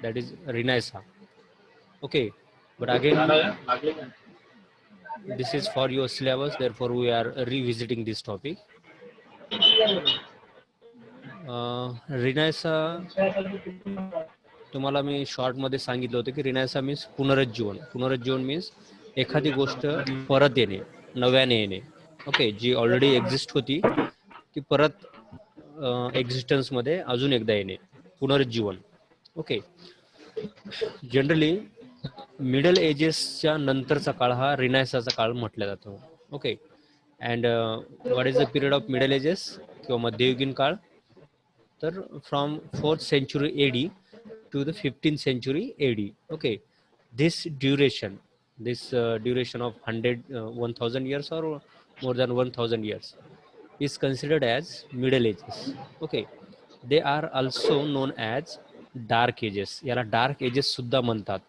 that is Renaissance. Okay, but again, this is for your syllabus, therefore we are revisiting this topic. Renaissance तुम्हाला मी short मध्ये सांगितलं होतं की रिनायसा means पुनरुज्जीवन. पुनरुज्जीवन मीन्स एखादी गोष्ट परत येणे, नव्याने येणे. ओके, जी ऑलरेडी एक्झिस्ट होती ती परत एक्झिस्टन्स मध्ये अजून एकदा येणे, पुनरुज्जीवन. ओके, जनरली मिडल एजेसच्या नंतरचा काळ हा रिनायसाचा काळ म्हटला जातो. Okay, and what is the period of middle edges किंवा मध्ययुगीन काळ? तर from 4th century AD to the 15th century AD. Okay, this duration of 1000 years or more than 1000 years is considered as middle ages. Okay, they are also known as dark ages. याला dark ages सुद्धा म्हणतात,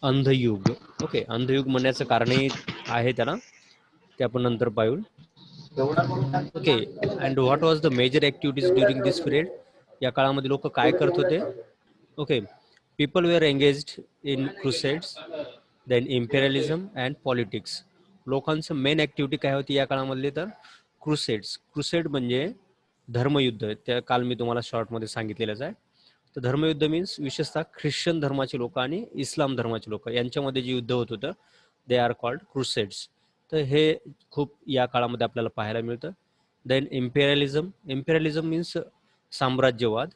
अंधयुग. Okay, अंधयुग म्हणण्याचं कारणही आहे त्याला, ते आपण नंतर पाहू. Okay, and what was the major activities during this period? या काळामध्ये लोक काय करत होते? Okay, people were engaged in crusades, then imperialism and politics. लोकांचं मेन ऍक्टिव्हिटी काय होती या काळामधली? तर क्रुसेड्स. क्रुसेड म्हणजे धर्मयुद्ध. त्या काल मी तुम्हाला शॉर्टमध्ये सांगितलेलंच आहे. तर धर्मयुद्ध मीन्स विशेषतः ख्रिश्चन धर्माचे लोक आणि इस्लाम धर्माचे लोक यांच्यामध्ये जे युद्ध होत होतं, दे आर कॉल्ड क्रुसेड्स. तर हे खूप या काळामध्ये आपल्याला पाहायला मिळतं. देन इम्पेरियलिझम. इम्पेरियलिझम मीन्स साम्राज्यवाद.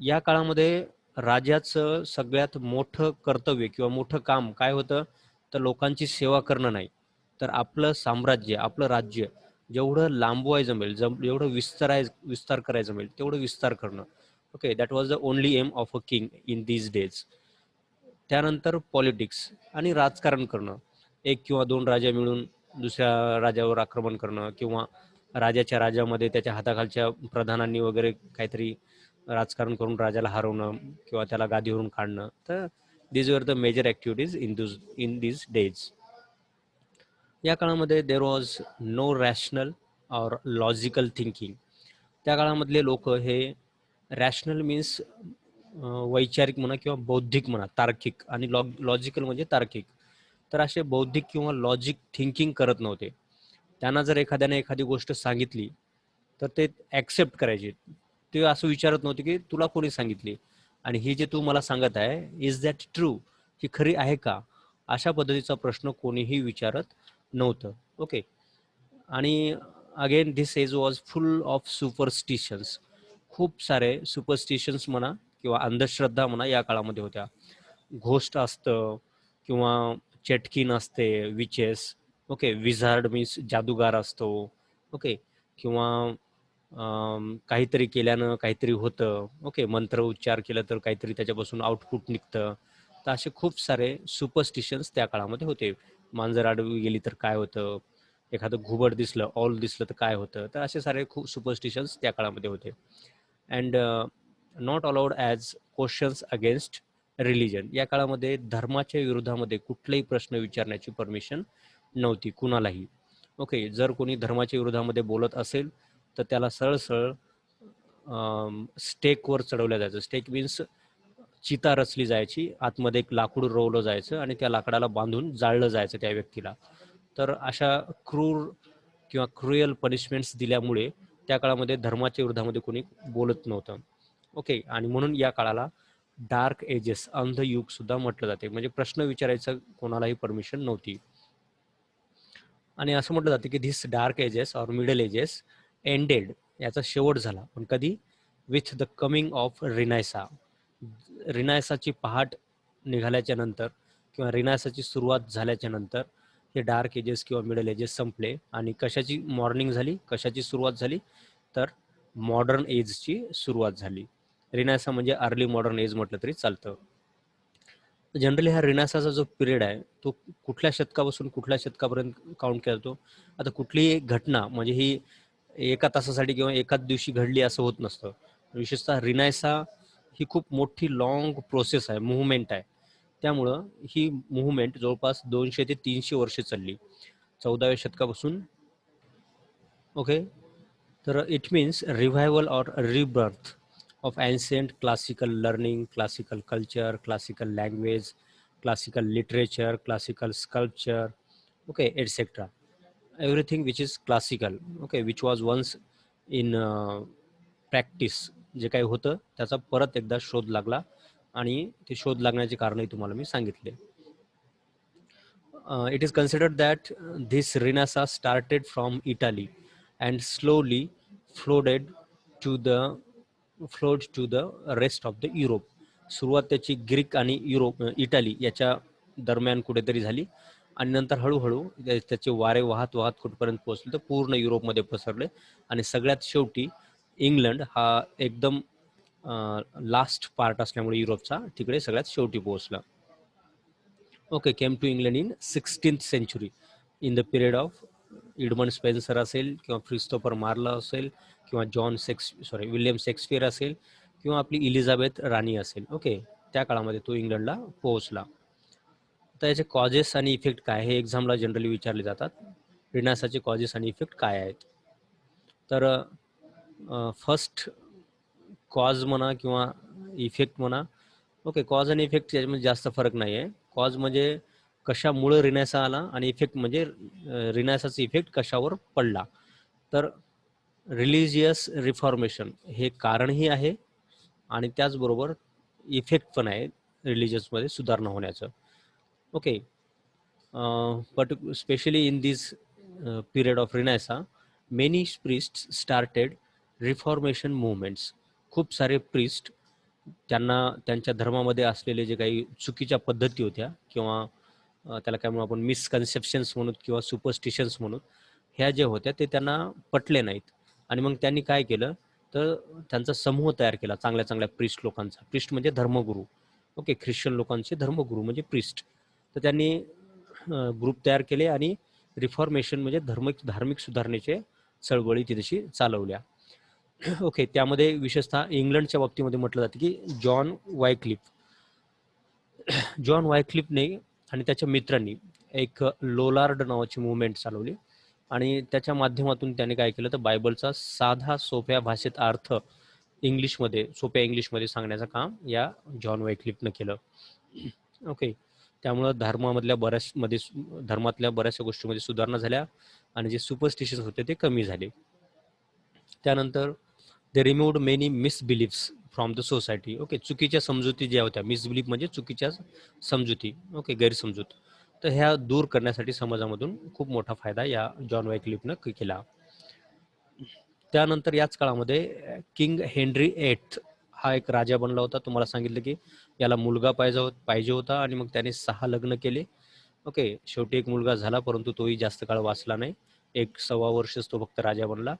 या काळामध्ये राजाचं सगळ्यात मोठं कर्तव्य किंवा मोठं काम काय होतं? तर लोकांची सेवा करणं नाही, तर आपलं साम्राज्य, आपलं राज्य जेवढं लांबवायचं जमेल, जेवढं विस्तार करायचं जमेल तेवढं विस्तार करणं. Okay, that was the only aim of a king in these days. त्यानंतर पॉलिटिक्स आणि राजकारण करणं. एक किंवा दोन राजा मिळून दुसऱ्या राजावर आक्रमण करणं, किंवा राजाच्या राज्यामध्ये त्याच्या हाताखालच्या प्रधानांनी वगैरे काहीतरी राजकारण करून राजाला हरवणं किंवा त्याला गादीवरून काढणं. तर these were the major activities in these days. या काळामध्ये there was no rational or logical thinking. त्या काळामधले लोक हे रॅशनल मीन्स वैचारिक म्हणा किंवा बौद्धिक म्हणा, तार्किक, आणि लॉजिकल म्हणजे तार्किक. तर असे बौद्धिक किंवा लॉजिक थिंकिंग करत नव्हते. त्यांना जर एखाद्याने एखादी गोष्ट सांगितली तर ते ॲक्सेप्ट करायचे. ते असं विचारत नव्हते की तुला कोणी सांगितली आणि ही जे तू मला सांगत आहे, इज दॅट ट्रू, ही खरी आहे का? अशा पद्धतीचा प्रश्न कोणीही विचारत नव्हतं. ओके, आणि again this age was full of superstitions. खूप सारे सुपरस्टिशन्स म्हणा किंवा अंधश्रद्धा म्हणा या काळामध्ये होत्या. घोस्ट असतं किंवा चेटकीन असते, विचेस. ओके, विझार्ड मीन्स जादूगार असतो. ओके, किंवा काहीतरी केल्यानं काहीतरी होतं. ओके, मंत्र उच्चार केलं तर काहीतरी त्याच्यापासून आउटपुट निघतं. तर असे खूप सारे सुपरस्टिशन्स त्या काळामध्ये होते. मांजर आडवी गेली तर काय होतं, एखादं घुबड दिसलं, ऑल दिसलं तर काय होतं. तर असे सारे खूप सुपरस्टिशन्स त्या काळामध्ये होते. And not allowed as questions against religion. या काळामध्ये धर्माच्या विरोधामध्ये कुठलाही प्रश्न विचारण्याची परमिशन नव्हती कुणालाही. ओके, जर कोणी धर्माच्या विरोधामध्ये बोलत असेल तर त्याला सरळ सरळ स्टेकवर चढवलं जायचं. स्टेक मीन्स चिता रचली जायची, आतमध्ये एक लाकूड रोवलं जायचं आणि त्या लाकडाला बांधून जाळलं जायचं त्या व्यक्तीला. तर अशा क्रूर किंवा क्रुएल पनिशमेंट्स दिल्यामुळे त्या काळामध्ये धर्माच्या विरोधामध्ये कोणी बोलत नव्हतं. ओके, आणि म्हणून या काळाला डार्क एजेस, अंधयुग सुद्धा म्हटलं जाते. म्हणजे प्रश्न विचारायचं कोणालाही परमिशन नव्हती. आणि असं म्हटलं जातं की this dark ages or middle ages ended, याचा शेवट झाला. पण कधी? With the coming of renaissance. रिनायसाची पहाट निघाल्याच्या नंतर किंवा रिनायसाची सुरुवात झाल्याच्या नंतर हे डार्क एजेस किंवा मिडल एजेस संपले. आणि कशाची मॉर्निंग झाली, कशाची सुरुवात झाली? तर मॉडर्न एजची सुरुवात झाली. रिनायसा म्हणजे अर्ली मॉडर्न एज म्हटलं तरी चालतं. जनरली हा रिनायसाचा जो पिरियड आहे तो कुठल्या शतकापासून कुठल्या शतकापर्यंत काउंट केला जातो? आता कुठलीही एक घटना म्हणजे ही एका तासासाठी किंवा एकाच दिवशी घडली असं होत नसतं. विशेषतः रिनायसा ही खूप मोठी लॉंग प्रोसेस आहे, मुव्हमेंट आहे. त्यामुळं ही मुव्हमेंट जवळपास 200 ते 300 वर्षे चालली, 14व्या शतकापासून. ओके, तर it means revival or rebirth of ancient classical learning, classical culture, classical language, classical literature, classical sculpture, okay, etc. Everything which is classical, okay, which was once in practice, जे काही होतं त्याचा परत एकदा शोध लागला आणि ते शोध लागण्याचे कारणही तुम्हाला मी सांगितले. It is considered that this Renaissance started from Italy and slowly flowed to the rest of the Europe. सुरुवात त्याची ग्रीक आणि इटाली याच्या दरम्यान कुठेतरी झाली आणि नंतर हळूहळू त्याचे वारे वाहत वाहत कुठपर्यंत पोहोचले तर पूर्ण युरोपमध्ये पसरले आणि सगळ्यात शेवटी इंग्लंड हा एकदम लास्ट पार्ट असल्यामुळे युरोपचा तिकडे सगळ्यात शेवटी पोहोचला. Okay, came to England in 16th century in the period of Edmund Spenser असेल किंवा क्रिस्तोफर मार्ला असेल किंवा विल्यम शेक्सपियर असेल किंवा आपली इलिझाबेथ राणी असेल. ओके, त्या काळामध्ये तो इंग्लंडला पोहोचला. तर याचे कॉजेस आणि इफेक्ट काय हे एक्झामला जनरली विचारले जातात. रिनासाचे कॉजेस आणि इफेक्ट काय आहेत? तर फर्स्ट कॉज म्हणा किंवा इफेक्ट म्हणा. ओके, कॉज आणि इफेक्ट याच्यामध्ये जास्त फरक नाही आहे. कॉज म्हणजे कशामुळे रिनासा आला आणि इफेक्ट म्हणजे रिनासाचा इफेक्ट कशावर पडला. तर रिलिजियस रिफॉर्मेशन हे कारणही आहे आणि त्याचबरोबर इफेक्ट पण आहे रिलिजियसमध्ये सुधारणा होण्याचं. Okay, but especially in this period of Renaissance, many priests started reformation movements. खूप सारे प्रिस्ट त्यांना त्यांच्या धर्मामध्ये असलेले जे काही चुकीच्या पद्धती होत्या किंवा त्याला काय म्हणू आपण मिसकन्सेप्शन्स म्हणून किंवा सुपरस्टिशन्स म्हणून, ह्या ज्या होत्या ते त्यांना पटले नाहीत आणि मग त्यांनी काय केलं तर त्यांचा समूह तयार केला चांगल्या चांगल्या प्रिस्ट लोकांचा. प्रिस्ट म्हणजे धर्मगुरू. ओके, ख्रिश्चन लोकांचे धर्मगुरू म्हणजे प्रिस्ट. तर त्यांनी ग्रुप तयार केले आणि रिफॉर्मेशन म्हणजे धार्मिक सुधारणेचे चळवळी तिथेशी चालवल्या. ओके, त्यामध्ये विशेषतः इंग्लंडच्या बाबतीमध्ये म्हटलं जातं की जॉन वायक्लिफने आणि त्याच्या मित्रांनी एक लोलार्ड नावाची मुवमेंट चालवली आणि त्याच्या माध्यमातून त्याने काय केलं तर बायबलचा साधा सोप्या भाषेत अर्थ सोप्या इंग्लिशमध्ये सांगण्याचं काम या जॉन वायक्लिफनं केलं. ओके, त्यामुळं धर्मातल्या बऱ्याचशा गोष्टीमध्ये सुधारणा झाल्या आणि जे सुपरस्टिशन्स होते ते कमी झाले. त्यानंतर they removed many misbeliefs from the society. Okay, चुकीच्या समजुती ज्या होत्या, मिसबिलीफ म्हणजे चुकीच्या समजुती, ओके, गैरसमजूत, तर ह्या दूर करण्यासाठी समाजामधून खूप मोठा फायदा या जॉन वायक्लिफनं केला. त्यानंतर याच काळामध्ये किंग हेनरी एथ हा एक राजा बनला होता. तुम्हाला सांगितलं की याला मुलगा पाहिजे होता आणि मग त्याने 6 लग्न केले. ओके, शेवटी एक मुलगा झाला परंतु तोही जास्त काळ वाचला नाही. 1.25 वर्षच तो फक्त राजा बनला.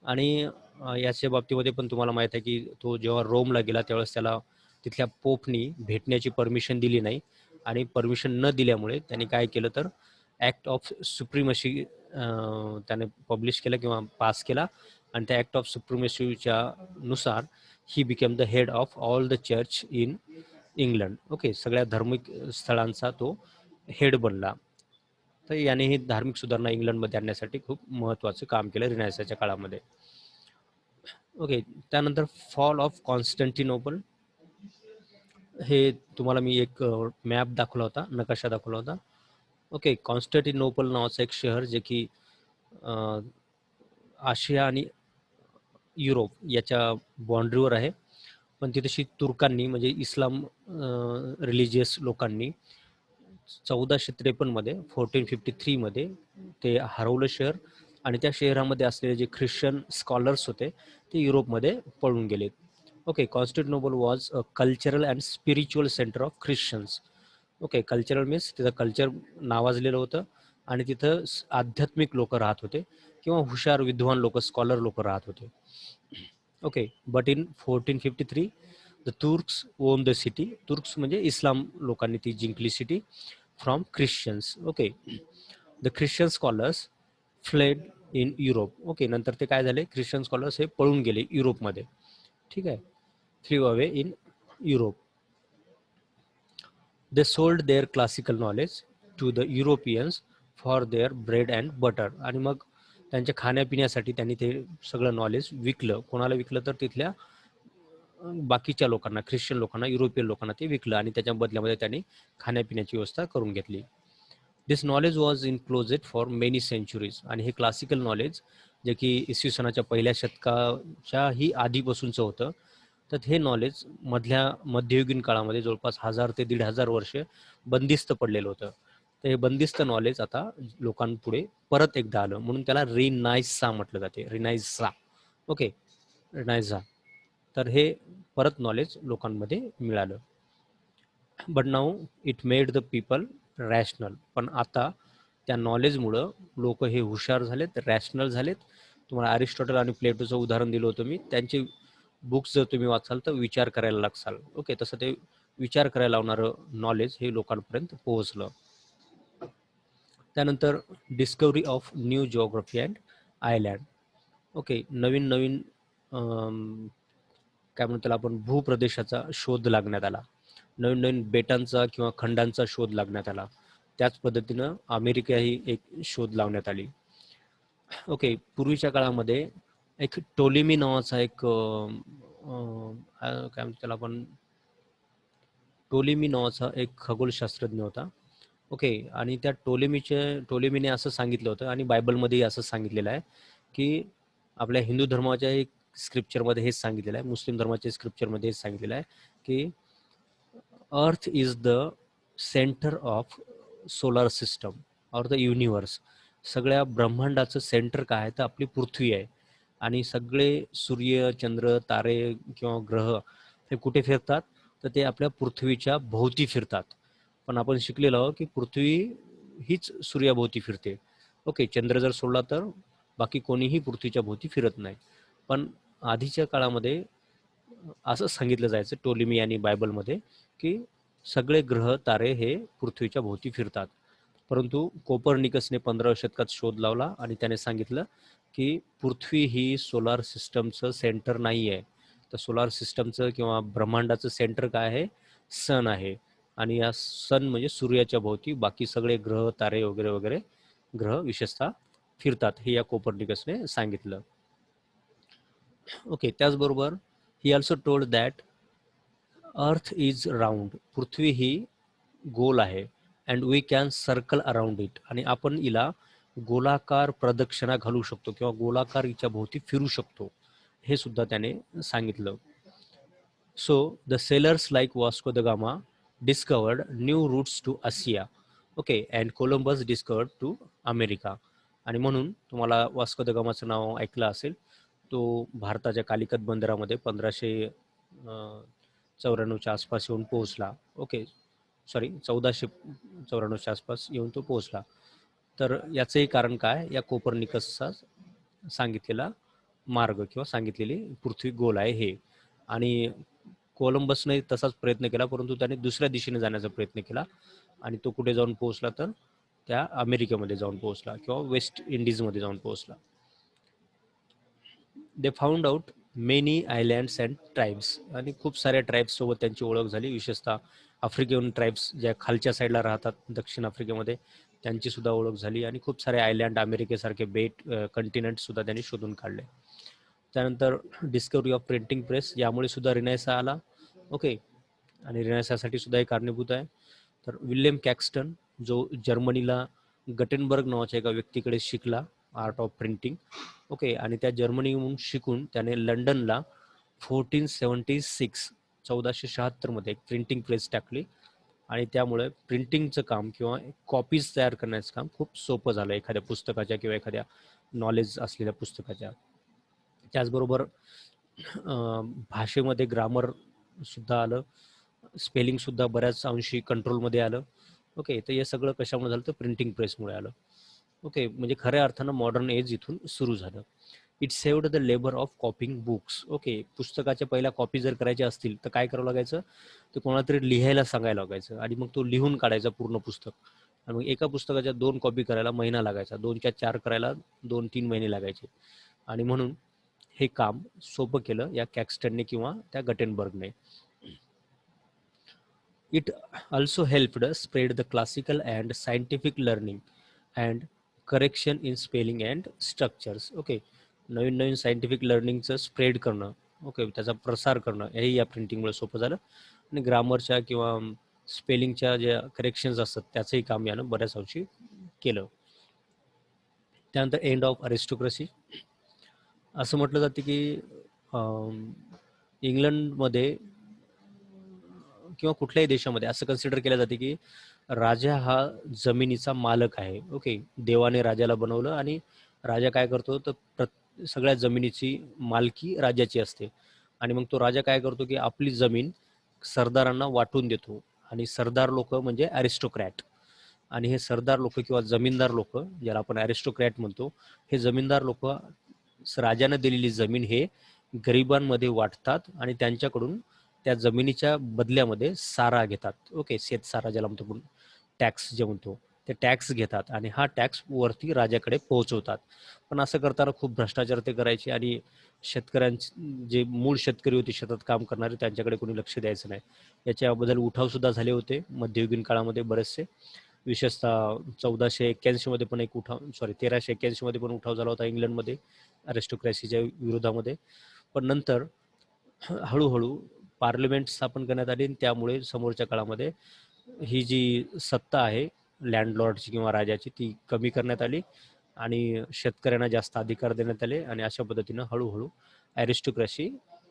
आणि याच्या बाबतीमध्ये पण तुम्हाला माहित आहे की तो जेव्हा रोमला गेला त्यावेळेस त्याला तिथल्या पोपनी भेटण्याची परमिशन दिली नाही आणि परमिशन न दिल्यामुळे त्यांनी काय केलं तर ॲक्ट ऑफ सुप्रिमसी त्याने पब्लिश केला किंवा पास केला आणि त्या ॲक्ट ऑफ सुप्रिमसीच्या नुसार he became the head of all the church in England. Okay, सगळ्या धार्मिक स्थळांचा तो हेड बनला. तर याने ही धार्मिक सुधारणा इंग्लंडमध्ये आणण्यासाठी खूप महत्त्वाचं काम केलं रिनायसाच्या काळामध्ये. ओके, त्यानंतर फॉल ऑफ कॉन्स्टंटिनोपल. हे तुम्हाला मी एक मॅप दाखवला होता, नकाशा दाखवला होता. ओके, कॉन्स्टंटिनोपल नावाचं एक शहर जे की आशिया आणि युरोप याच्या बाँड्रीवर आहे, पण तिथेशी तुर्कांनी म्हणजे इस्लाम रिलिजियस लोकांनी 1453 मध्ये 1453 मध्ये ते हरवलं शहर आणि त्या शहरामध्ये असलेले जे ख्रिश्चन स्कॉलर्स होते ते युरोपमध्ये पळून गेलेत. Okay, Constantinople was a cultural and spiritual centre of Christians. Okay, cultural means तिथं कल्चर नावाजलेलं होतं आणि तिथं आध्यात्मिक लोक राहत होते किंवा हुशार विद्वान लोक स्कॉलर लोक राहत होते. Okay, but in 1453 the Turks on the city. Turks म्हणजे इस्लाम लोकांनी ती जिंकली city from Christians. Okay, the Christian scholars fled in Europe. Okay, नंतर ते काय झाले, ख्रिश्चन स्कॉलर्स हे पळून गेले युरोपमध्ये. ठीक आहे, flee away in Europe. They sold their classical knowledge to the Europeans for their bread and butter. आणि मग त्यांच्या खाण्यापिण्यासाठी त्यांनी ते सगळं नॉलेज विकलं. कोणाला विकलं तर तिथल्या बाकीच्या लोकांना, ख्रिश्चन लोकांना, युरोपियन लोकांना ते विकलं आणि त्याच्या बदल्यामध्ये त्यांनी खाण्यापिण्याची व्यवस्था करून घेतली. This knowledge was enclosed for many centuries. आणि हे क्लासिकल नॉलेज जे की इसवी सनाच्या पहिल्या शतकाच्याही आधीपासूनचं होतं, तर हे नॉलेज मध्ययुगीन काळामध्ये जवळपास 1000 ते 1500 वर्षे बंदिस्त पडलेलं होतं. तर हे बंदिस्त नॉलेज आता लोकांपुढे परत एकदा आलं, म्हणून त्याला रिनायझा म्हटलं जाते. रिनायझा. ओके, रिनायझा. तर हे परत नॉलेज लोकांमध्ये मिळालं. But now it made the people rational. पण आता त्या नॉलेजमुळं लोक हे हुशार झालेत, रॅशनल झालेत. तुम्हाला अरिस्टॉटल आणि प्लेटोचं उदाहरण दिलं होतं मी. त्यांचे बुक्स जर तुम्ही वाचाल तर विचार करायला लागसाल. ओके, तसं ते विचार करायला लावणारं नॉलेज हे लोकांपर्यंत पोहोचलं. त्यानंतर discovery of new geography and island. Okay, नवीन नवीन काय म्हणतो त्याला आपण, भूप्रदेशाचा शोध लागण्यात आला. नवीन नवीन बेटांचा किंवा खंडांचा शोध लागण्यात आला. त्याच पद्धतीनं अमेरिका ही एक शोध लावण्यात आली. ओके, पूर्वीच्या काळामध्ये एक टोलेमी नावाचा एक काय म्हणतो त्याला आपण, टोलेमी नावाचा एक खगोलशास्त्रज्ञ होता. ओके, आणि त्या टोलेमीने असं सांगितलं होतं, आणि बायबलमध्येही असं सांगितलेलं आहे की आपल्या हिंदू धर्माच्या एक स्क्रिप्चरमध्ये हेच सांगितलेलं आहे, मुस्लिम धर्माच्या स्क्रिप्चरमध्ये हेच सांगितलेलं आहे की earth is the centre of solar system or the universe. सगळ्या ब्रह्मांडाचं सेंटर काय आहे तर आपली पृथ्वी आहे. आणि सगळे सूर्य, चंद्र, तारे किंवा ग्रह हे कुठे फिरतात तर ते आपल्या पृथ्वीच्या भोवती फिरतात. पण आपण शिकलेलो आहोत की पृथ्वी हीच सूर्याभोवती फिरते. ओके, चंद्र जर सोडला तर बाकी कोणीही पृथ्वीच्या भोवती फिरत नाही. पण आधीच्या काळामध्ये असं सांगितलं जायचं टोलेमी आणि बायबलमध्ये की सगळे ग्रह तारे हे पृथ्वीच्या भोवती फिरतात. परंतु कोपर्निकसने 15व्या शतकात शोध लावला आणि त्याने सांगितलं की पृथ्वी ही सोलार सिस्टमचं सेंटर नाही आहे. तर सोलार सिस्टमचं किंवा ब्रह्मांडाचं सेंटर काय आहे, सन आहे. आणि या सन म्हणजे सूर्याच्या भोवती बाकी सगळे ग्रह तारे वगैरे वगैरे ग्रह विशेषतः फिरतात, हे या कोपर्निकसने सांगितलं. ओके, त्याचबरोबर he also told that earth is round. पृथ्वी ही गोल आहे. And we can circle around it. आणि आपण हिला गोलाकार प्रदक्षिणा घालू शकतो किंवा गोलाकार हिच्या भोवती फिरू शकतो, हे सुद्धा त्याने सांगितलं. So the sailors like Vasco da Gama discovered new routes to Asia. Okay, and Columbus discovered to America. आणि म्हणून तुम्हाला वास्को द गामाचं नाव ऐकलं असेल. तो भारताच्या कालिकत बंदरामध्ये 1594च्या आसपास येऊन पोहोचला. ओके, सॉरी 1494च्या आसपास येऊन तो पोहोचला. तर याचंही कारण काय, या कोपर्निकसचा सांगितलेला मार्ग किंवा सांगितलेली पृथ्वी गोल आहे हे. आणि कोलंबसने तसाच प्रयत्न केला, परंतु त्याने दुसऱ्या दिशेने जाण्याचा प्रयत्न केला आणि तो कुठे जाऊन पोहोचला तर त्या अमेरिकेमध्ये जाऊन पोहोचला किंवा वेस्ट इंडिजमध्ये जाऊन पोहोचला. They found out many islands and tribes. आणि खूप साऱ्या ट्राईब्ससोबत त्यांची ओळख झाली. विशेषतः आफ्रिकन ट्राईब्स ज्या खालच्या साईडला राहतात दक्षिण आफ्रिकेमध्ये, त्यांची सुद्धा ओळख झाली. आणि खूप सारे आयलँड, अमेरिकेसारखे बेट, कंटिनेंटसुद्धा त्यांनी शोधून काढले. त्यानंतर डिस्कवरी ऑफ प्रिंटिंग प्रेस, यामुळे सुद्धा रिनायसा आला. ओके, आणि रिनायसासाठी सुद्धा हे कारणीभूत आहे. तर विल्यम कॅक्स्टन, जो जर्मनीला गटेनबर्ग नावाच्या एका व्यक्तीकडे शिकला आर्ट ऑफ प्रिंटिंग. ओके, आणि त्या जर्मनीहून शिकून त्याने लंडनला 1476 मध्ये एक प्रिंटिंग प्रेस टाकली. आणि त्यामुळे प्रिंटिंगचं काम किंवा कॉपीज तयार करण्याचं काम खूप सोपं झालं एखाद्या पुस्तकाच्या किंवा एखाद्या नॉलेज असलेल्या पुस्तकाच्या. त्याचबरोबर भाषेमध्ये ग्रामर सुद्धा आलं, स्पेलिंग सुद्धा बऱ्याच अंशी कंट्रोलमध्ये आलं. ओके, तर हे सगळं कशामुळे झालं तर प्रिंटिंग प्रेसमुळे आलं. ओके, म्हणजे खऱ्या अर्थानं मॉडर्न एज इथून सुरू झालं. It saved the labour of कॉपिंग books. Okay, पुस्तकाच्या पहिल्या कॉपी जर करायच्या असतील तर काय करावं लागायचं, तर कोणाला तरी लिहायला सांगायला लागायचं आणि मग तो लिहून काढायचा पूर्ण पुस्तक. आणि मग एका पुस्तकाच्या 2 कॉपी करायला महिना लागायचा, 2च्या 4 करायला 2-3 महिने लागायचे. आणि म्हणून हे काम सोपं केलं या कॅक्स्टनने किंवा त्या गटेनबर्गने. It also helped spread the classical and scientific learning and correction in spelling and structures. Okay, नवीन नवीन सायंटिफिक लर्निंगचं स्प्रेड करणं ओके, त्याचा प्रसार करणं हेही या प्रिंटिंगमुळे सोपं झालं. आणि ग्रामरच्या किंवा स्पेलिंगच्या ज्या करेक्शन्स असतात त्याचंही काम यानं बऱ्याच अंशी केलं. त्यानंतर एंड ऑफ अरिस्टोक्रसी. असं म्हटलं जाते की इंग्लंडमध्ये किंवा कुठल्याही देशामध्ये असं कन्सिडर केलं जाते की राजा हा जमिनीचा मालक आहे. ओके, देवाने राजाला बनवलं आणि राजा काय करतो तर सगळ्या जमिनीची मालकी राजाची असते. आणि मग तो राजा काय करतो की आपली जमीन सरदारांना वाटून देतो. आणि सरदार लोक म्हणजे अरिस्टोक्रॅट. आणि हे सरदार लोक किंवा जमीनदार लोक, ज्याला आपण अरिस्टोक्रॅट म्हणतो, हे जमीनदार लोक राजानं दिलेली जमीन हे गरिबांमध्ये वाटतात आणि त्यांच्याकडून त्या जमिनीच्या बदल्यामध्ये सारा घेतात. ओके, शेतसारा ज्याला म्हणतो आपण, टॅक्स जे म्हणतो, ते टॅक्स घेतात आणि हा टॅक्स वरती राजाकडे पोहोचवतात. पण असं करताना खूप भ्रष्टाचार ते करायचे आणि शेतकऱ्यांचे जे मूळ शेतकरी होते, शेतात काम करणारे, त्यांच्याकडे कोणी लक्ष द्यायचं नाही. याच्याबद्दल उठाव सुद्धा झाले होते मध्ययुगीन काळामध्ये बरेचसे. विशेषतः 1481 मध्ये पण एक उठाव, 1381 मध्ये पण उठाव झाला होता इंग्लंडमध्ये अरिस्टोक्रॅसीच्या विरोधामध्ये. पण नंतर हळूहळू पार्लमेंट स्थापन करण्यात आली आणि त्यामुळे समोरच्या काळामध्ये ही जी सत्ता आहे लँडलॉर्डची किंवा राजाची ती कमी करण्यात आली आणि शेतकऱ्यांना जास्त अधिकार देण्यात आले आणि अशा पद्धतीनं हळूहळू अरिस्टोक्रॅसी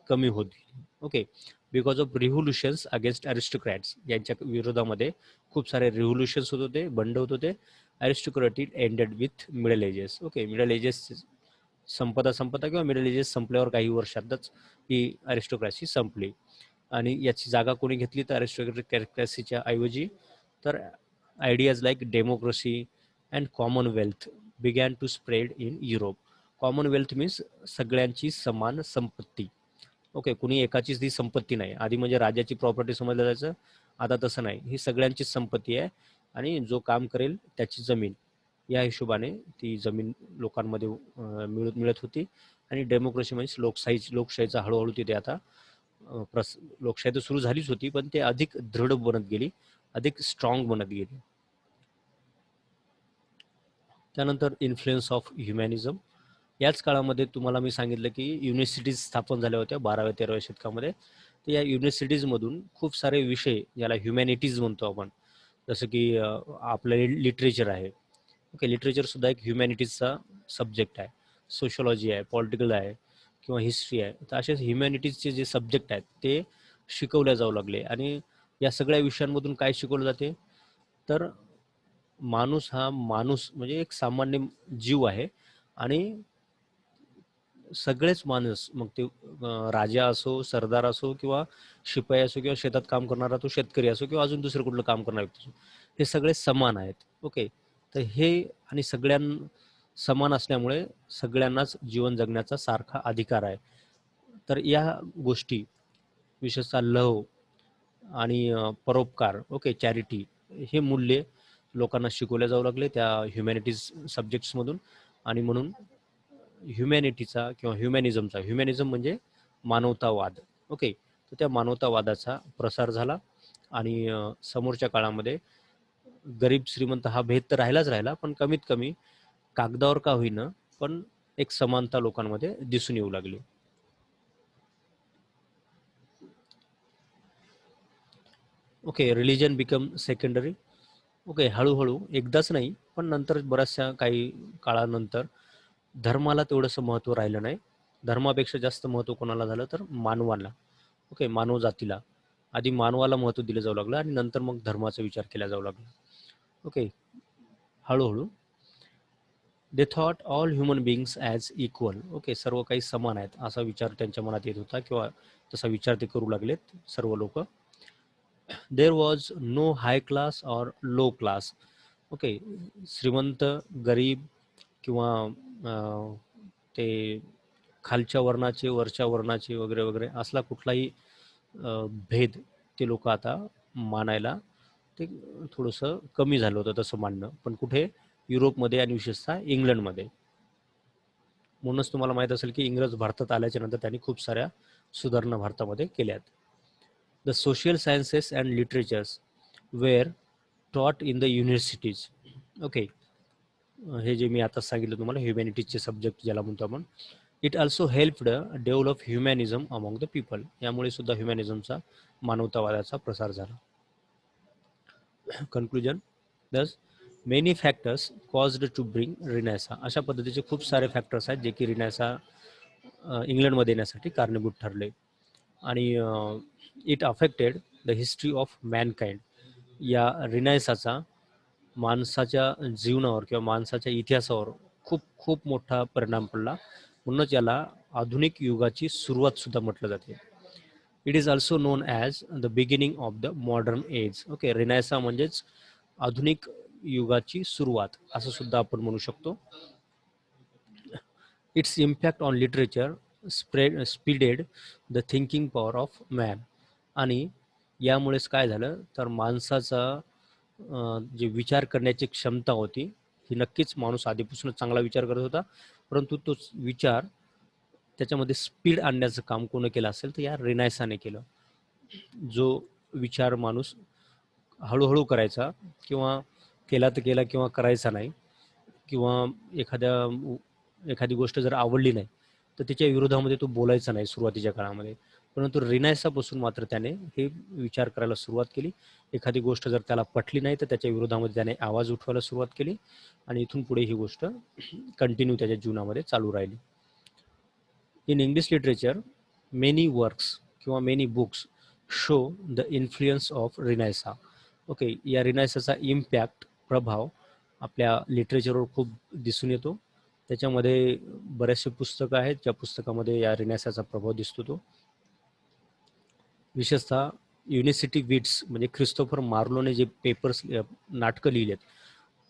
कमी होत गेली. ओके, बिकॉज ऑफ रिव्होल्युशन्स अगेन्स्ट अरिस्टोक्रॅट्स, यांच्या विरोधामध्ये खूप सारे रिव्होल्युशन्स होत होते, बंड होत होते. Aristocracy ended with middle ages. Okay, middle ages संपता किंवा मिडल एजेस संपल्यावर काही वर्षातच ही अरिस्टोक्रॅसी संपली. आणि याची जागा कोणी घेतली तर अरिस्टोक्रॅसीच्या ऐवजी तर ideas like democracy and commonwealth began to spread in Europe. Commonwealth means सगळ्यांची समान संपत्ती. ओके, कुणी एकाचीच ती संपत्ती नाही. आधी म्हणजे राजाची प्रॉपर्टी समजलं जायचं, आता तसं नाही, ही सगळ्यांचीच संपत्ती आहे आणि जो काम करेल त्याची जमीन, या हिशोबाने ती जमीन लोकांमध्ये मिळत होती. आणि डेमोक्रेसी म्हणजे लोकशाहीचा हळूहळू तिथे आता लोकशाही तर सुरू झालीच होती, पण ते अधिक दृढ बनत गेली, अधिक स्ट्रॉंग बनत गेली. त्यानंतर इन्फ्लुएन्स ऑफ ह्युमॅनिझम. याच काळामध्ये तुम्हाला मी सांगितलं की युनिव्हर्सिटीज स्थापन झाल्या होत्या 12व्या-13व्या शतकामध्ये. तर या युनिव्हर्सिटीजमधून खूप सारे विषय ज्याला ह्युमॅनिटीज म्हणतो आपण, जसं की आपलं लिटरेचर आहे. ओके, लिटरेचर सुद्धा एक ह्युमॅनिटीजचा सब्जेक्ट आहे. सोशॉलॉजी आहे, पॉलिटिकल आहे किंवा हिस्ट्री आहे. तर असेच ह्युमॅनिटीजचे जे सब्जेक्ट आहेत ते शिकवल्या जाऊ लागले. आणि या सगळ्या विषयांमधून काय शिकवलं जाते तर माणूस हा माणूस म्हणजे एक सामान्य जीव आहे आणि सगळेच माणूस, मग ते राजा असो, सरदार असो किंवा शिपाई असो किंवा शेतात काम करणारा तो शेतकरी असो किंवा अजून दुसरं कुठलं काम करणारा व्यक्ती असो, हे सगळे समान आहेत. ओके, तर हे आणि समान असल्यामुळे सगळ्यांनाच जीवन जगण्याचा सारखा अधिकार आहे. तर या गोष्टी, विशेषतः लव आणि परोपकार, ओके, चॅरिटी, हे मूल्य लोकांना शिकवले जाऊ लागले त्या ह्युमॅनिटीज सब्जेक्ट्समधून. आणि म्हणून ह्युमॅनिटीचा किंवा ह्युमॅनिझम म्हणजे मानवतावाद. ओके, तर त्या मानवतावादाचा प्रसार झाला आणि समोरच्या काळामध्ये गरीब श्रीमंत हा भेद तर राहिला, पण कमीत कमी कागदावर का होईना पण एक समानता लोकांमध्ये दिसून येऊ लागली. Okay, religion become secondary. Okay, हळूहळू एकदाच नाही पण नंतर बऱ्याचशा काही काळानंतर धर्माला तेवढंसं महत्त्व राहिलं नाही. धर्मापेक्षा जास्त महत्त्व कोणाला झालं तर मानवाला. ओके, मानव जातीला. आधी मानवाला महत्त्व दिलं जाऊ लागलं आणि नंतर मग धर्माचा विचार केला जाऊ लागला. ओके, हळूहळू they thought all human बिंग्स as equal. Okay, सर्व काही समान आहेत असा विचार त्यांच्या मनात येत होता किंवा तसा विचार ते करू लागलेत सर्व लोक. There was no high class और लो क्लास. ओके, श्रीमंत, गरीब किंवा ते खालच्या वर्णाचे, वरच्या वर्णाचे वगैरे वगैरे असला कुठलाही भेद ते लोक आता मानायला ते थोडंसं कमी झालं होतं तसं मानणं. पण कुठे? युरोपमध्ये आणि विशेषतः इंग्लंडमध्ये. म्हणूनच तुम्हाला माहीत असेल की इंग्रज भारतात आल्याच्या नंतर त्यांनी खूप साऱ्या सुधारणा भारतामध्ये केल्यात. The social sciences and literatures were taught in the universities. Okay, हे जे मी आता सांगितलं तुम्हाला ह्युमॅनिटीजचे सब्जेक्ट ज्याला म्हणतो आपण, it also helped develop humanism among the people. यामुळे सुद्धा ह्युमॅनिझमचा, मानवतावादाचा प्रसार झाला. Conclusion, thus many factors caused to bring renaissance. अशा पद्धतीचे खूप सारे फॅक्टर्स आहेत जे की रिनायसा इंग्लंडमध्ये येण्यासाठी कारणीभूत ठरले. आणि it affected the history of Mankind. या रिनायसाचा माणसाच्या जीवनावर किंवा माणसाच्या इतिहासावर खूप खूप मोठा परिणाम पडला. म्हणूनच याला आधुनिक युगाची सुरुवात सुद्धा म्हटलं जाते. It is also known as the beginning of the modern age. Okay, renaissance म्हणजेच आधुनिक युगाची सुरुवात असं सुद्धा आपण म्हणू शकतो. Its impact on literature speeded the thinking power of man. आणि यामुळेच काय झालं तर माणसाचा जे विचार करण्याची क्षमता होती ही, नक्कीच माणूस आधीपासूनच चांगला विचार करत होता, परंतु तो विचार त्याच्यामध्ये स्पीड आणण्याचं काम कोणी केलं असेल तर या रिनायसाने केलं. जो विचार माणूस हळूहळू करायचा किंवा केला तर केला किंवा करायचा नाही, किंवा एखादी गोष्ट जर आवडली नाही तर त्याच्या विरोधामध्ये तो बोलायचा नाही सुरुवातीच्या काळामध्ये. परंतु रिनायसापासून मात्र त्याने हे विचार करायला सुरुवात केली. एखादी गोष्ट जर त्याला पटली नाही तर त्याच्या विरोधामध्ये त्याने आवाज उठवायला सुरुवात केली आणि इथून पुढे ही गोष्ट कंटिन्यू त्याच्या जीवनामध्ये चालू राहिली. In English literature many works किंवा many books show the influence of renaissance. Okay, या रिनायसाचा इम्पॅक्ट, प्रभाव आपल्या लिटरेचरवर खूप दिसून येतो. त्याच्यामध्ये बरेचसे पुस्तकं आहेत ज्या पुस्तकामध्ये या रिनायसाचा प्रभाव दिसतो. तो विशेषतः युनिव्हर्सिटी विट्स म्हणजे ख्रिस्तोफर मार्लोने जे पेपर्स नाटकं लिहिलेत,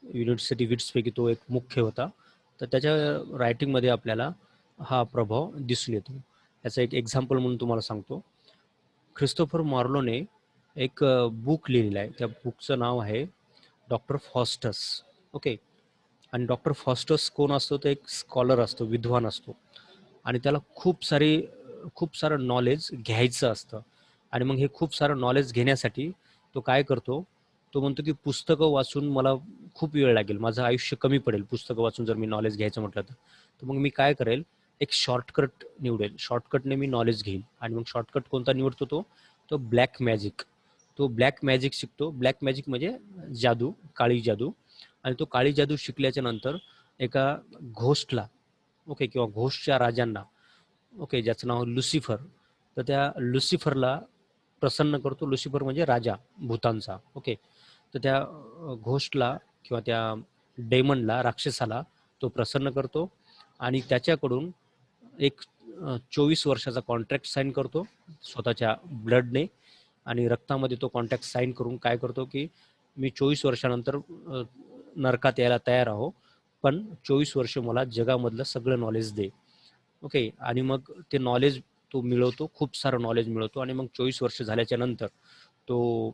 युनिव्हर्सिटी विट्सपैकी तो एक मुख्य होता. तर त्याच्या रायटिंगमध्ये आपल्याला हा प्रभाव दिसून येतो. याचा एक एक्झाम्पल म्हणून तुम्हाला सांगतो. ख्रिस्तोफर मार्लोने एक बुक लिहिलेलं आहे. त्या बुकचं नाव आहे डॉक्टर फॉस्टस. ओके, आणि डॉक्टर फॉस्टस कोण असतो तर एक स्कॉलर असतो, विद्वान असतो, आणि त्याला खूप सारं नॉलेज घ्यायचं असतं. आणि मग हे खूप सारं नॉलेज घेण्यासाठी तो काय करतो, तो म्हणतो की पुस्तकं वाचून मला खूप वेळ लागेल, माझं आयुष्य कमी पडेल पुस्तकं वाचून जर मी नॉलेज घ्यायचं म्हटलं तर मग मी काय करेल, एक शॉर्टकट निवडेल, शॉर्टकटने मी नॉलेज घेईल. आणि मग शॉर्टकट कोणता निवडतो तो ब्लॅक मॅजिक. तो ब्लॅक मॅजिक शिकतो. ब्लॅक मॅजिक म्हणजे जादू, काळी जादू. आणि तो काळी जादू शिकल्याच्या नंतर एका घोस्टला, ओके, किंवा घोस्टच्या राजांना, ओके, ज्याचं नाव लुसिफर, तर त्या लुसिफरला प्रसन्न करतो. लुसिफर म्हणजे राजा भूतांचा. ओके, तर त्या घोस्टला किंवा त्या डेमनला, राक्षसाला तो प्रसन्न करतो आणि त्याच्याकडून एक 24 वर्षाचा कॉन्ट्रॅक्ट साईन करतो स्वतःच्या ब्लडने. आणि रक्तामध्ये तो कॉन्ट्रॅक्ट साईन करून काय करतो की मी 24 वर्षानंतर नरकात यायला तयार आहो, पण 24 वर्ष मला जगामधलं सगळं नॉलेज दे. ओके, आणि मग ते नॉलेज तो मिळवतो, खूप सारं नॉलेज मिळवतो. आणि मग 24 वर्ष झाल्याच्या नंतर तो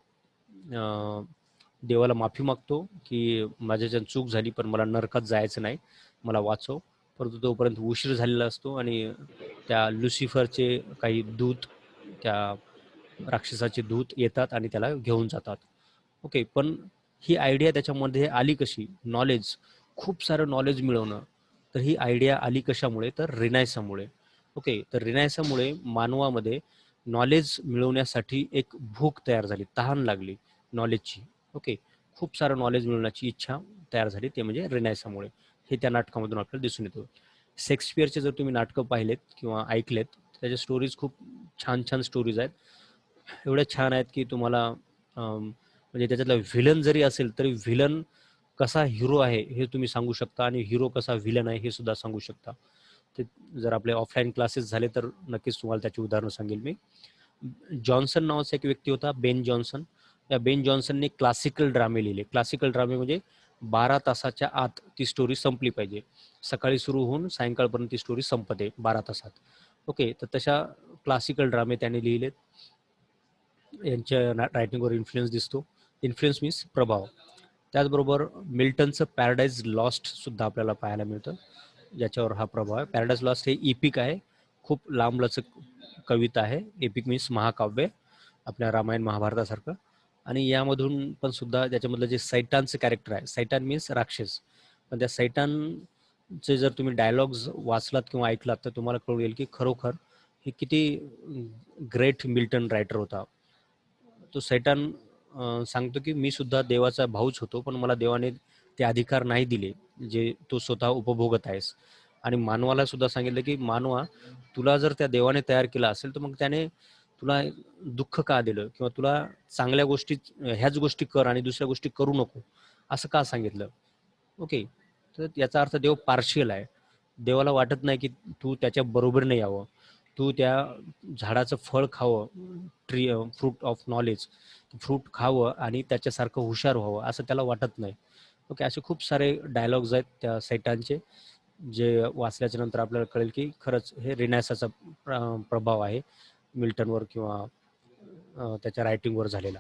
देवाला माफी मागतो की माझ्याच्यानं चूक झाली, पण मला नरकात जायचं नाही, मला वाचव. परंतु तोपर्यंत उशीर झालेला असतो आणि त्या लुसिफरचे काही दूत, त्या राक्षसाचे दूत येतात आणि त्याला घेऊन जातात. ओके, पण ही आयडिया त्याच्यामध्ये आली कशी, नॉलेज, खूप सारं नॉलेज मिळवणं, तर ही आयडिया आली कशामुळे तर रिनायसामुळे. ओके, तर रिनायसामुळे मानवामध्ये नॉलेज मिळवण्यासाठी एक भूक तयार झाली, तहान लागली नॉलेजची. ओके, खूप सारं नॉलेज मिळवण्याची इच्छा तयार झाली, ते म्हणजे रिनायसामुळे. हे त्या नाटकामधून आपल्याला दिसून येतं. शेक्सपियरचे जर तुम्ही नाटकं पाहिलेत किंवा ऐकलेत, त्याच्या स्टोरीज खूप छान छान स्टोरीज आहेत. एवढ्या छान आहेत की तुम्हाला म्हणजे त्याच्यातला व्हिलन जरी असेल तरी व्हिलन कसा हिरो आहे हे तुम्ही सांगू शकता, आणि हिरो कसा व्हिलन आहे हे सुद्धा सांगू शकता. ते जर आपले ऑफलाईन क्लासेस झाले तर नक्कीच तुम्हाला त्याची उदाहरणं सांगेल मी. जॉन्सन नावाचा एक व्यक्ती होता, बेन जॉन्सन. या बेन जॉन्सनने क्लासिकल ड्रामे लिहिले. क्लासिकल ड्रामे म्हणजे 12 तासाच्या आत ती स्टोरी संपली पाहिजे. सकाळी सुरू होऊन सायंकाळपर्यंत ती स्टोरी संपते 12 तासात. ओके, तर तशा क्लासिकल ड्रामे त्याने लिहिलेत. यांच्या रायटिंगवर इन्फ्लुएन्स दिसतो. इन्फ्लुएन्स मीन्स प्रभाव. त्याचबरोबर मिल्टनचं पॅराडाईज लॉस्ट सुद्धा आपल्याला पाहायला मिळतं, ज्याच्यावर हा प्रभाव आहे. पॅराडाईज लॉस्ट हे इपिक आहे, खूप लांबलचक कविता आहे. एपिक मीन्स महाकाव्य, आपल्या रामायण महाभारतासारखं. आणि यामधून पण सुद्धा त्याच्यामधलं जे सैतानचं कॅरेक्टर आहे, सैतान मीन्स राक्षस, पण त्या सैतान चे जर तुम्ही डायलॉग्स वाचलात किंवा ऐकलात तर तुम्हाला कळेल की खरोखर हे किती ग्रेट मिल्टन रायटर होता. तो सैतान सांगतो की मी सुद्धा देवाचा भाऊच होतो, पण मला देवाने ते अधिकार नाही दिले जे तू स्वतः उपभोगत आहेस. आणि मानवाला सुद्धा सांगितलं की मानवा, तुला जर त्या देवाने तयार केलं असेल तर मग त्याने तुला दुःख का दिलं किंवा तुला चांगल्या गोष्टी ह्याच गोष्टी कर आणि दुसऱ्या गोष्टी करू नको असं का सांगितलं. ओके. तर याचा अर्थ देव पार्शियल आहे. देवाला वाटत नाही की तू त्याच्या बरोबरीने यावं. तू त्या झाडाचं फळ खावं, फ्रूट ऑफ नॉलेज, फ्रूट खावं आणि त्याच्यासारखं हुशार व्हावं असं त्याला वाटत नाही. ओके. असे खूप सारे डायलॉग्स आहेत त्या सैतानचे, जे वाचल्याच्या नंतर आपल्याला कळेल की खरंच हे रिनॅसाचा प्रभाव आहे मिल्टनवर किंवा त्याच्या रायटिंगवर झालेला.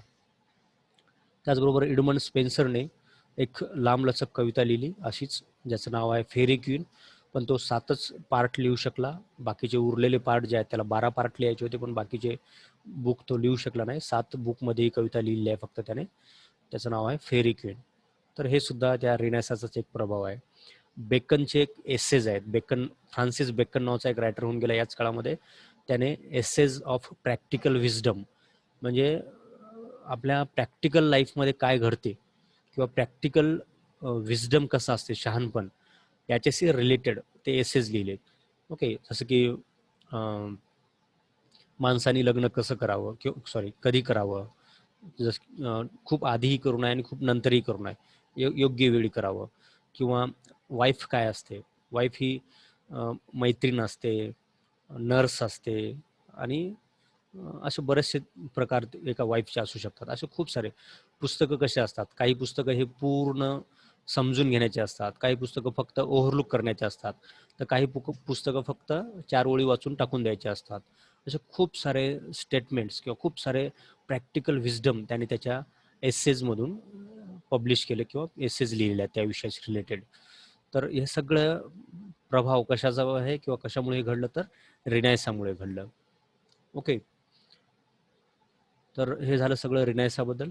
त्याचबरोबर एडमंड स्पेन्सरने एक लांबलचक कविता लिहिली अशीच, ज्याचं नाव आहे फेरी क्वीन. पण तो 7च पार्ट लिहू शकला. बाकीचे उरलेले पार्ट जे आहेत त्याला 12 पार्ट लिहायचे होते, पण बाकीचे बुक तो लिहू शकला नाही. 7 बुकमध्ये ही कविता लिहिली आहे फक्त त्याने. त्याचं नाव आहे फेरी क्वीन. तर हे सुद्धा त्या रिनेसाचाच एक प्रभाव आहे. बेकनचे एक एसेज आहेत. फ्रान्सिस बेकन नावाचा एक रायटर होऊन गेला याच काळामध्ये. त्याने एसेज ऑफ प्रॅक्टिकल विजडम, म्हणजे आपल्या प्रॅक्टिकल लाईफमध्ये काय घडते किंवा प्रॅक्टिकल विजडम कसं असते, शहाणपण, याच्याशी रिलेटेड ते एसेज लिहिले. ओके. जसं की माणसाने लग्न कसं करावं किंवा कधी करावं, खूप आधीही करू नये आणि खूप नंतरही करू नये, योग्य वेळी करावं. किंवा वाईफ काय असते, वाईफ ही मैत्रीण असते, नर्स असते आणि असे बरेचसे प्रकार एका वाईफचे असू शकतात. असे खूप सारे पुस्तकं कसे असतात, काही पुस्तकं हे पूर्ण समजून घेण्याचे असतात, काही पुस्तकं फक्त ओव्हरलुक करण्याचे असतात, तर काही पुस्तकं फक्त 4 ओळी वाचून टाकून द्यायचे असतात. असे खूप सारे स्टेटमेंट्स किंवा खूप सारे प्रॅक्टिकल विजडम त्याने त्याच्या एसेजमधून पब्लिश केले किंवा एसेज लिहिल्या त्या विषयाशी रिलेटेड. तर हे सगळं प्रभाव कशाचा आहे किंवा कशामुळे घडलं, तर रिनायसामुळे घडलं. ओके. तर हे झालं सगळं रिनायसाबद्दल.